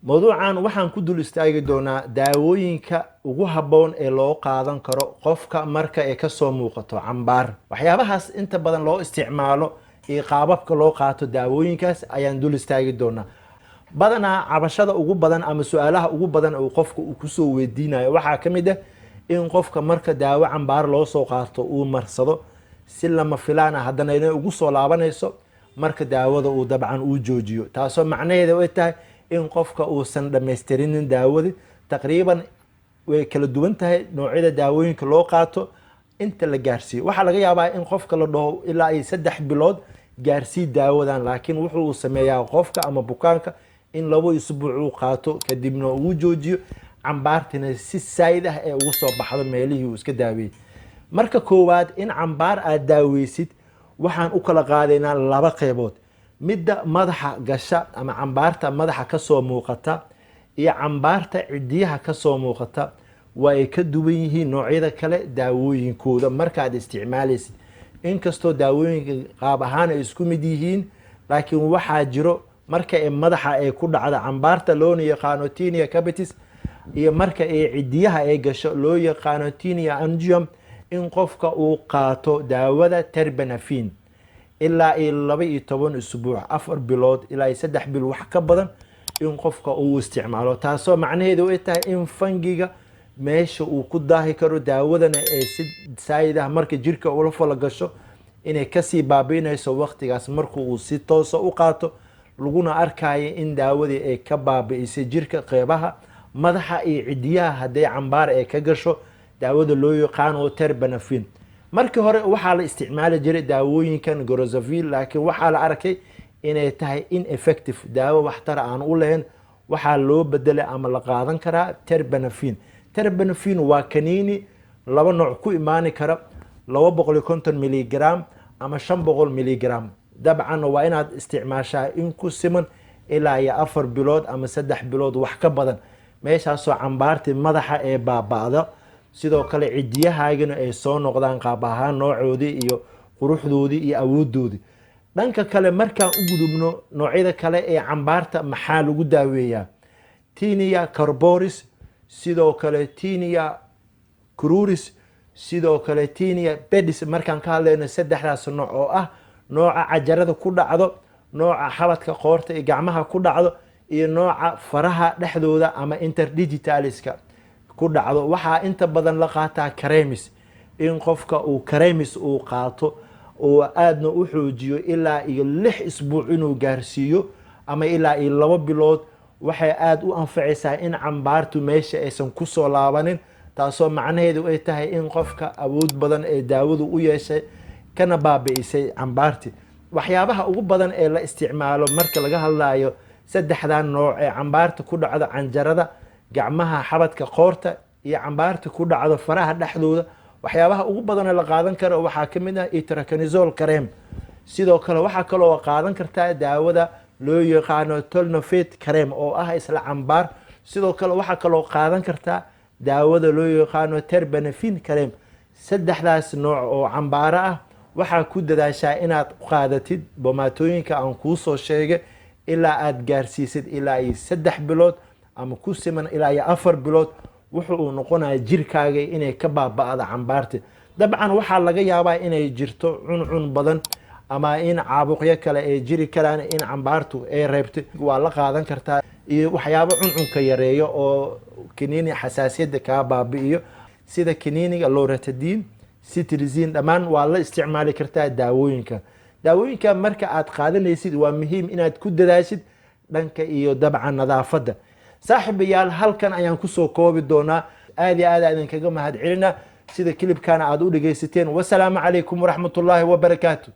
mawduucan waxaan ku dul istaagi doonaa daawooyinka ugu habboon ee loo qaadan karo qofka marka ay ka soo muuqato cambaar. Waxyaabahaas inta badan loo isticmaalo iyo qaababka loo qaato daawooyinkaas ayaan dul istaagi doonaa. Badanaa cabashada ugu badan ama su'aalaha ugu badan oo qofka uu ku soo weydiinayo waxaa ka mid ah in qofka marka daawo cambaar loo soo qaato uu marsado si lama filaan ah haddana inay ugu soo laabanayso marka daawada uu dabcan uu joojiyo, taasoo macnaheedu ay tahay in qofka uusan dhammaystirinin daawada. Taqriiban way kala duwan tahay noocyada daawooyinka loo qaato inta la gaarsiiyo. Waxaa laga yaabaa in qofka la dhaho ilaa ay 3 bilood gaarsii daawadan, laakiin wuxuu sameeyaa qofka ama bukaanka in 2 usbuuc uu qaato kadibna uu joojiyo, cambaartina si saayid ah ee ugu soo baxdo meelihii uu iska daaweeyay. Marka koowaad in cambaar aad daaweysid waxaan u kala qaadaynaa 2 qaybood. midda madaxa gasha ama cambaarta madaxa ka soo muuqata iyo cambaarta cidiyaha ka soo muuqata waa ay ka duwan yihiin noocyada kale daawooyinkooda markaad isticmaalaysid. Inkastoo daawooyinka qaab ahaan ay isku mid yihiin, laakiin waxaa jiro marka ay madaxa ay ku dhacdo cambaarta loo yaqaano tinea capitis iyo marka ay cidiyaha ay gasho loo yaqaano tinea angium in qofka uu qaato daawada terbinafine ilaa 12 usbuuc 4 bilood ilaa 3 bil wax ka badan in qofka uu isticmaalo, taasoo macnaheedu ay tahay in fangiga meesha uu ku daahi karo daawadana ay si saayid ah marka jirka ula fala gasho inay kasii baabiinayso waqtigaas marka uu si toos ah u qaato, laguna arkayo in daawadii ay ka baabiisay jirka qeybaha madaxa iyo cidiyaha haday cambaar ay ka gasho daawada loo yaqaano terbinafine. markii hore waxaa la isticmaali jiray daawooyinkan gorozavil, laakiin waxaa la arkay inay tahay ineffective, daawo waxtar aan u lahayn. waxaa loo bedelay ama la qaadan karaa terbinafine. Terbinafine waa kaniini 2 nooc ku imaani kara 250 miligram ama 500 miligram. dabcan waa inaad isticmaashaa in ku siman ilaa 4 bilood ama 3 bilood wax ka badan, meeshaasoo cambaartii madaxa ee baaba'da, sidoo kale cidiyahaagana ay soo noqdaan qaab ahaan noocoodii iyo quruxdoodii iyo awoodoodii. dhanka kale markaan u gudubno noocyada kale ee cambaarta maxaa lagu daaweeyaa, tinea carboris, sidoo kale tinea cruris, sidoo kale tinea pedis. markaan ka hadlayno saddexdaas nooc oo ah nooca cajarada ku dhacdo, nooca xabadka qoorta iyo gacmaha ku dhacdo iyo nooca faraha dhexdooda ama interdigitaliska ku dhacdo, waxaa inta badan la qaataa karemis. in qofka uu karemis uu qaato oo aadna u xoojiyo ilaa 6 isbuuc inuu gaarsiiyo ama ilaa 2 bilood, waxay aad u anfacaysaa in cambaartu meesha aysan ku soo laabanin, taasoo macnaheedu ay tahay in qofka awood badan ee daawadu u yeeshay kana baabi'isay cambaarti. waxyaabaha ugu badan ee la isticmaalo marka laga hadlayo saddexdan nooc ee cambaarta ku dhacdo canjarada, gacmaha, xabadka qoorta iyo cambaarta ku dhacdo faraha dhexdooda, waxyaabaha ugu badan ee la qaadan karo waxaa ka mid ah itraconazole cream. sidoo kale waxaa kaloo qaadan kartaa daawada loo yaqaano tolnofate cream oo ah isla cambaar. sidoo kale waxaa kaloo qaadan kartaa daawada loo yaqaano terbinafine cream. saddexdaas nooc oo cambaaro ah waxaa ku dadaashaa inaad qaadatid bomaatooyinka aan kuu soo sheegay ilaa aad gaarsiisid ilaa 3 bilood ama ku siman ilaa 4 bilood. wuxuu noqonayaa jirkaaga inay ka baaba'do cambaarti. dabcan waxaa laga yaabaa inay jirto cuncun badan ama in caabuqyo kale ay jiri karaan in cambaartu ay reebto, waa la qaadan kartaa. iyo waxyaabo cuncunka yareeyo oo kaniini xasaasiyadda kaa baabi'iyo sida kaniiniga loratadine, cetirizine, dhammaan waa la isticmaali kartaa daawooyinka marka aad qaadanaysid waa muhiim inaad ku dadaashid dhanka iyo dabcan nadaafadda. saaxiibayaal, halkan ayaan kusoo koobi doonaa. aad iyo aad idinkaga mahad celinaa sida kilibkana aad u dhagaysateen. wasalaamu calaykum waraxmatullaahi wabarakaatu.